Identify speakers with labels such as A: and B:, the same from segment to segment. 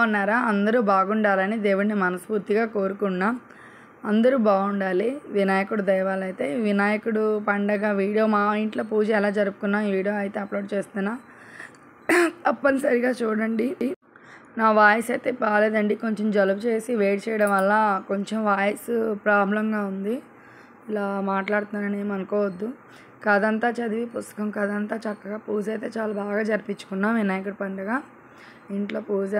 A: బాగున్నారా? అందరూ బాగుండాలని దేవుడిని మనస్ఫూర్తిగా కోరుకున్నాం. అందరూ బాగుండాలి. వినాయకుడి దయ వల్ల అయితే వినాయకుడు పండగ వీడియో మా ఇంట్లో పూజ ఎలా జరుపుకున్నాం ఈ వీడియో అయితే అప్లోడ్ చేస్తున్నా. తప్పనిసరిగా చూడండి. నా వాయిస్ అయితే బాగాలేదండి. కొంచెం జలుబు చేసి వేడి చేయడం వల్ల కొంచెం వాయిస్ ప్రాబ్లంగా ఉంది. ఇలా మాట్లాడుతున్నానని ఏమి అనుకోవద్దు. కథ అంతా చదివి పుస్తకం కథ అంతా చక్కగా పూజ అయితే చాలా బాగా జరిపించుకున్నాం. వినాయకుడి పండుగ ఇంట్లో పూజ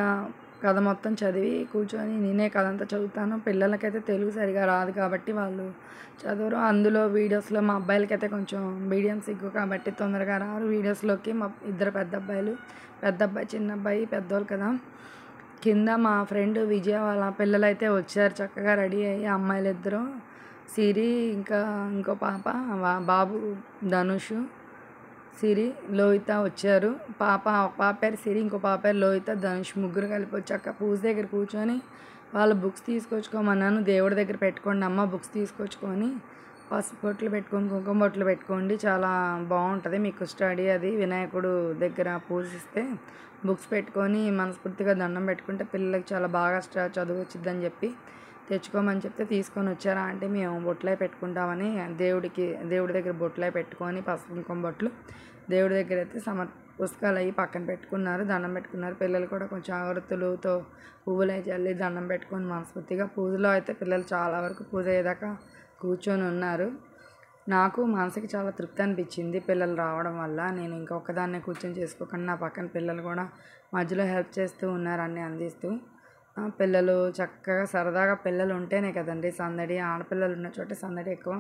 A: కథ మొత్తం చదివి కూర్చొని నేనే కథ అంతా చదువుతాను. పిల్లలకైతే తెలుగు సరిగా రాదు కాబట్టి వాళ్ళు చదవరు. అందులో వీడియోస్లో మా అబ్బాయిలకైతే కొంచెం మీడియం సిగ్గు కాబట్టి తొందరగా రారు వీడియోస్లోకి. మా ఇద్దరు పెద్ద అబ్బాయిలు, పెద్ద అబ్బాయి చిన్న అబ్బాయి పెద్దోళ్ళు కదా. కింద మా ఫ్రెండ్ విజయ వాళ్ళ పిల్లలైతే వచ్చారు చక్కగా రెడీ అయ్యి. అమ్మాయిలు ఇద్దరు సిరి ఇంకా ఇంకో పాప బాబు ధనుష్ సిరి లోహిత వచ్చారు. ఒక పాప పేరు సిరి, ఇంకో పాప పేరు లోహిత ధనుష్. ముగ్గురు కలిపి వచ్చాక పూజ దగ్గర కూర్చొని వాళ్ళ బుక్స్ తీసుకొచ్చుకోమన్నాను. దేవుడి దగ్గర పెట్టుకోండి అమ్మ బుక్స్ తీసుకొచ్చుకొని పసుపు బొట్లు పెట్టుకొని కుంకుమ బొట్లు పెట్టుకోండి, చాలా బాగుంటుంది మీకు స్టడీ. అది వినాయకుడు దగ్గర పూజిస్తే బుక్స్ పెట్టుకొని మనస్ఫూర్తిగా దండం పెట్టుకుంటే పిల్లలకి చాలా బాగా చదువు వచ్చిద్దని చెప్పి తెచ్చుకోమని చెప్తే తీసుకొని వచ్చారా అంటే మేము బొట్లే పెట్టుకుంటామని దేవుడి దగ్గర బొట్లే పెట్టుకొని పసుపు కుంకుమ బొట్లు దేవుడి దగ్గర అయితే పుస్తకాలు అవి పక్కన పెట్టుకున్నారు, దండం పెట్టుకున్నారు. పిల్లలు కూడా కొంచెం ఆవృత్తులతో పువ్వులు చల్లి దండం పెట్టుకొని మనస్ఫూర్తిగా పూజలో అయితే పిల్లలు చాలా వరకు పూజ అయ్యేదాకా కూర్చొని ఉన్నారు. నాకు మనసుకి చాలా తృప్తి అనిపించింది పిల్లలు రావడం వల్ల. నేను ఇంకొకదాన్నే కూర్చొని చేసుకోకుండా నా పక్కన పిల్లలు కూడా మధ్యలో హెల్ప్ చేస్తూ ఉన్నారు, అన్నీ అందిస్తూ. పిల్లలు చక్కగా సరదాగా పిల్లలు ఉంటేనే కదండి సందడి. ఆడపిల్లలు ఉన్న చోట సందడి ఎక్కువ.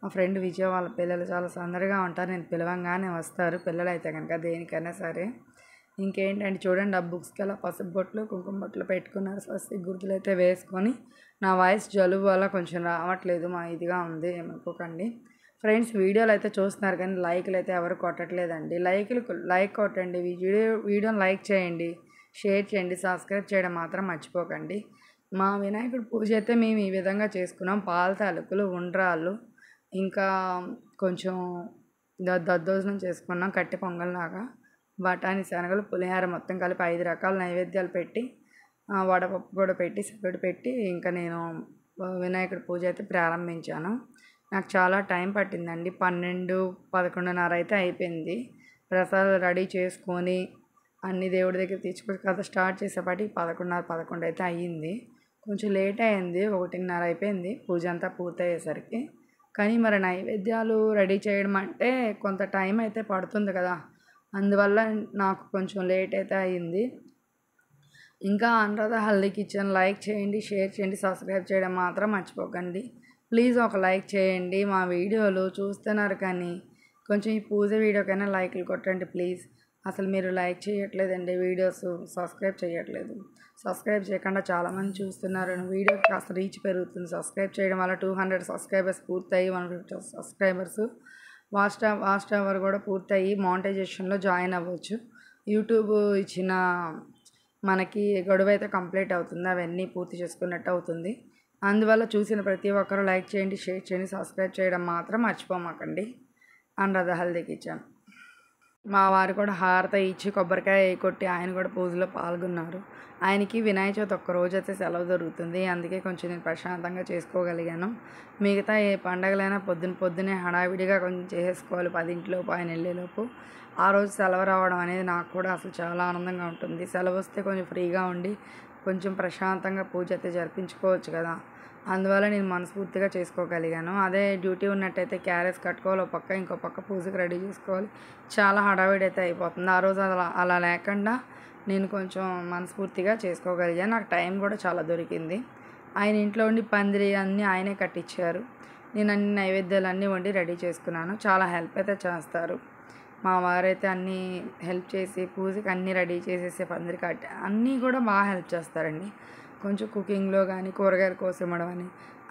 A: మా ఫ్రెండ్ విజయ వాళ్ళ పిల్లలు చాలా సందడిగా ఉంటారు. నేను పిలవంగానే వస్తారు పిల్లలు అయితే కనుక దేనికైనా సరే. ఇంకేంటంటే చూడండి, ఆ బుక్స్కి అలా పసుపు బొట్లు కుంకుమ బొట్లు పెట్టుకున్నారు. స్వస్తి గుర్తులు అయితే వేసుకొని. నా వాయిస్ జలుబు వల్ల కొంచెం రావట్లేదు, మా ఇదిగా ఉంది ఏమనుకోకండి ఫ్రెండ్స్. వీడియోలు అయితే చూస్తున్నారు కానీ లైక్లు అయితే ఎవరు కొట్టట్లేదండి. లైక్ కొట్టండి, వీడియోని లైక్ చేయండి, షేర్ చేయండి, సబ్స్క్రైబ్ చేయడం మాత్రం మర్చిపోకండి. మా వినాయకుడి పూజ అయితే మేము ఈ విధంగా చేసుకున్నాం. పాల తాలూకులు ఉండ్రాళ్ళు ఇంకా కొంచెం దద్దోజనం చేసుకున్నాం, కట్టె పొంగల్లాగా. బఠానీ శనగలు పులిహార మొత్తం కలిపి 5 రకాల నైవేద్యాలు పెట్టి వడపప్పు కూడా పెట్టి సపరేట్ పెట్టి ఇంకా నేను వినాయకుడి పూజ అయితే ప్రారంభించాను. నాకు చాలా టైం పట్టిందండి. 12, 11:30 అయితే అయిపోయింది. ప్రసాదాలు రెడీ చేసుకొని అన్ని దేవుడి దగ్గర తెచ్చుకొని కథ స్టార్ట్ చేసేపాటికి 11:30, 11 అయితే అయ్యింది. కొంచెం లేట్ అయింది, 1:30 అయిపోయింది పూజ అంతా పూర్తయ్యేసరికి. కానీ మరి నైవేద్యాలు రెడీ చేయడం అంటే కొంత టైం అయితే పడుతుంది కదా, అందువల్ల నాకు కొంచెం లేట్ అయితే అయ్యింది. ఇంకా అనురాధ హెల్దీ కిచెన్ లైక్ చేయండి, షేర్ చేయండి, సబ్స్క్రైబ్ చేయడం మాత్రం మర్చిపోకండి. ప్లీజ్ ఒక లైక్ చేయండి. మా వీడియోలు చూస్తున్నారు కానీ కొంచెం ఈ పూజ వీడియోకైనా లైక్లు కొట్టండి ప్లీజ్. అసలు మీరు లైక్ చేయట్లేదండి, వీడియోస్ సబ్స్క్రైబ్ చేయట్లేదు. సబ్స్క్రైబ్ చేయకుండా చాలామంది చూస్తున్నారు. వీడియోకి కాస్త రీచ్ పెరుగుతుంది సబ్స్క్రైబ్ చేయడం వల్ల. 200 సబ్స్క్రైబర్స్ పూర్తయి 150 సబ్స్క్రైబర్స్ వాచ్ అవర్ కూడా పూర్తయి మానిటైజేషన్లో జాయిన్ అవ్వచ్చు. యూట్యూబ్ ఇచ్చిన మనకి గడువు అయితే కంప్లీట్ అవుతుంది, అవన్నీ పూర్తి చేసుకున్నట్టు అవుతుంది. అందువల్ల చూసిన ప్రతి ఒక్కరూ లైక్ చేయండి, షేర్ చేయండి, సబ్స్క్రైబ్ చేయడం మాత్రం మర్చిపోమాకండి. Anuradha healthy kitchen. మా వారు కూడా హారత ఇచ్చి కొబ్బరికాయ కొట్టి ఆయన కూడా పూజలో పాల్గొన్నారు. ఆయనకి వినాయక చవితి ఒక్కరోజు అయితే సెలవు దొరుకుతుంది, అందుకే కొంచెం నేను ప్రశాంతంగా చేసుకోగలిగాను. మిగతా ఏ పండగలైనా పొద్దున్నే హడావిడిగా కొంచెం చేసుకోవాలి 10 ఆయన వెళ్ళేలోపు. ఆ రోజు సెలవు రావడం అనేది నాకు కూడా అసలు చాలా ఆనందంగా ఉంటుంది. సెలవు వస్తే కొంచెం ఫ్రీగా ఉండి కొంచెం ప్రశాంతంగా పూజ అయితే జరిపించుకోవచ్చు కదా, అందువల్ల నేను మనస్ఫూర్తిగా చేసుకోగలిగాను. అదే డ్యూటీ ఉన్నట్టయితే క్యారేజ్ కట్టుకోవాలి, ఒక పక్క ఇంకో పక్క పూజకి రెడీ చేసుకోవాలి, చాలా హడావిడి అయితే అయిపోతుంది. ఆ రోజు అలా లేకుండా నేను కొంచెం మనస్ఫూర్తిగా చేసుకోగలిగాను. నాకు టైం కూడా చాలా దొరికింది. ఆయన ఇంట్లో ఉండి పందిరి అన్నీ ఆయనే కట్టించారు. నేను అన్ని నైవేద్యాలు అన్నీ వండి రెడీ చేసుకున్నాను. చాలా హెల్ప్ అయితే చేస్తారు మా వారైతే. అన్నీ హెల్ప్ చేసి పూజకి అన్నీ రెడీ చేసేసి పందిరి కట్టి అన్నీ కూడా బాగా హెల్ప్ చేస్తారండి. కొంచెం కుకింగ్లో కానీ కూరగాయలు కోసివ్వడం అని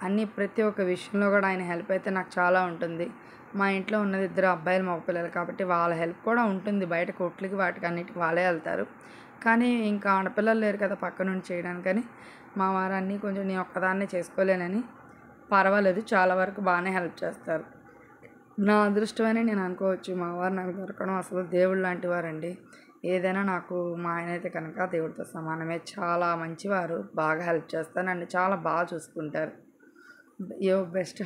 A: అన్నీ ప్రతి ఒక్క విషయంలో కూడా ఆయన హెల్ప్ అయితే నాకు చాలా ఉంటుంది. మా ఇంట్లో ఉన్నది 2 అబ్బాయిలు మగపిల్లలు కాబట్టి వాళ్ళ హెల్ప్ కూడా ఉంటుంది. బయట కొట్లకి వాటికి అన్నిటికి వాళ్ళే వెళ్తారు, కానీ ఇంకా ఆడపిల్లలు లేరు కదా పక్క నుండి చేయడానికని మా వారు అన్నీ కొంచెం నేను ఒక్కదాన్నే చేసుకోలేనని పర్వాలేదు చాలా వరకు బాగానే హెల్ప్ చేస్తారు. నా అదృష్టమని నేను అనుకోవచ్చు. మా వారు నాకు దొరకడం అసలు దేవుడు లాంటి వారండి. ఏదైనా నాకు మా ఆయన అయితే కనుక దేవుడితో సమానమే. చాలా మంచివారు. బాగా హెల్ప్ చేస్తారు. నన్ను చాలా బాగా చూసుకుంటారు. బెస్ట్